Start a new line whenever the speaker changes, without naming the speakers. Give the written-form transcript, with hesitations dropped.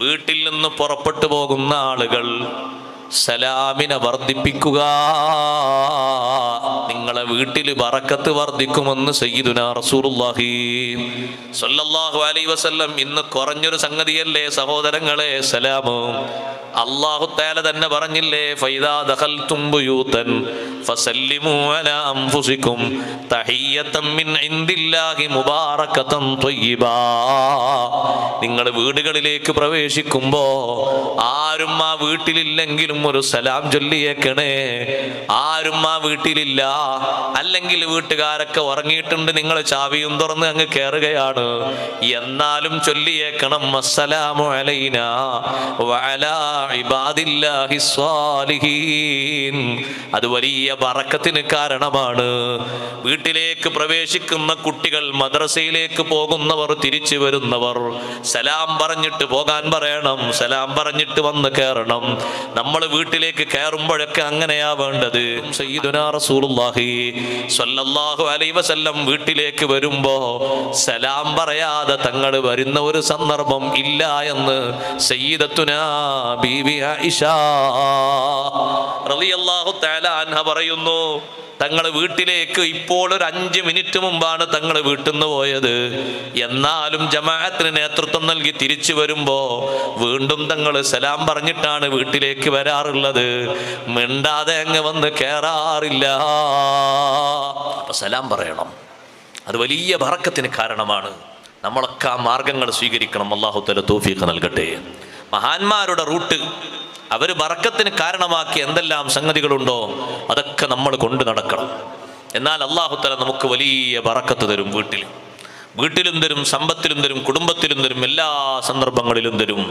വീട്ടിൽ നിന്ന് പുറപ്പെട്ടു പോകുന്ന ആളുകൾ സലാമിനെ വർദ്ധിപ്പിക്കുക. നിങ്ങളെ വീട്ടിൽ ബറക്കത്ത് വർദ്ധിക്കുമെന്ന് സയ്യിദുനാ റസൂലുള്ളാഹി സ്വല്ലല്ലാഹു അലൈഹി വസല്ലം. ഇന്ന് കുറഞ്ഞൊരു സംഗതിയല്ലേ സഹോദരങ്ങളെ സലാമ്. അല്ലാഹു തആല തന്നെ പറഞ്ഞില്ലേ, ഫൈദാ ദഖൽതും ബുയൂതൻ ഫസല്ലിമു അലാ അൻഫുസികും തഹിയ്യതൻ മിൻ ഇൻദില്ലാഹി മുബാറകതൻ ത്വയ്യിബാ. നിങ്ങൾ വീടുകളിലേക്ക് പ്രവേശിക്കുമ്പോ ആരും ആ വീട്ടിലില്ലെങ്കിലും ഒരു സലാം ചൊല്ലിയേക്കണേ. ആരും ആ വീട്ടിലില്ല, അല്ലെങ്കിൽ വീട്ടുകാരൊക്കെ ഉറങ്ങിയിട്ടുണ്ട്, നിങ്ങൾ ചാവിയും തുറന്ന് അങ്ങ് കയറുകയാണ്, എന്നാലും ചൊല്ലിയേക്കണം അസ്സലാമു അലൈനാ വഅലാ ഇബാദില്ലാഹി സ്വാലിഹീൻ. അത് വലിയ ബറക്കത്തിന് കാരണമാണ്. വീട്ടിലേക്ക് പ്രവേശിക്കുന്ന കുട്ടികൾ, മദ്രസയിലേക്ക് പോകുന്നവർ, തിരിച്ചു വരുന്നവർ സലാം പറഞ്ഞിട്ട് പോകാൻ പറയണം, സലാം പറഞ്ഞിട്ട് വന്ന് കയറണം. നമ്മൾ വീട്ടിലേക്ക് കയറുമ്പോഴൊക്കെ അങ്ങനെയാ വേണ്ടത്. സയ്യിദുനാ റസൂലുള്ളാഹി സ്വല്ലല്ലാഹു അലൈഹി വസല്ലം വീട്ടിലേക്ക് വരുമ്പോ സലാം പറയാതെ തങ്ങൾ വരുന്ന ഒരു സന്ദർഭം ഇല്ല എന്ന് സയ്യിദത്തുനാ ബീവി ആയിഷ റളിയല്ലാഹു തആല അൻഹ പറയുന്നു. തങ്ങൾ വീട്ടിലേക്ക് ഇപ്പോൾ ഒരു 5 മിനിറ്റ് മുമ്പാണ് തങ്ങൾ വീട്ടിൽ നിന്ന് പോയത്. എന്നാലും ജമാഅത്തിന് നേതൃത്വം നൽകി തിരിച്ചു വരുമ്പോ വീണ്ടും തങ്ങൾ സലാം പറഞ്ഞിട്ടാണ് വീട്ടിലേക്ക് വരാറുള്ളത്. മിണ്ടാതെ അങ്ങ് വന്ന് കയറാറില്ല. അപ്പൊ സലാം പറയണം, അത് വലിയ ബറക്കത്തിന് കാരണമാണ്. നമ്മളൊക്കെ ആ മാർഗങ്ങൾ സ്വീകരിക്കണം. അല്ലാഹു തആല തൗഫീഖ് നൽകട്ടെ. മഹാന്മാരുടെ റൂട്ട്, അവർ ബറക്കത്തിന് കാരണമാക്കി എന്തെല്ലാം സംഗതികളുണ്ടോ അതൊക്കെ നമ്മൾ കൊണ്ട് നടക്കണം. എന്നാൽ അല്ലാഹു തആല നമുക്ക് വലിയ ബറക്കത്ത് തരും. വീട്ടിലും തരും, സമ്പത്തിലും തരും, കുടുംബത്തിലും തരും, എല്ലാ സന്ദർഭങ്ങളിലും തരും.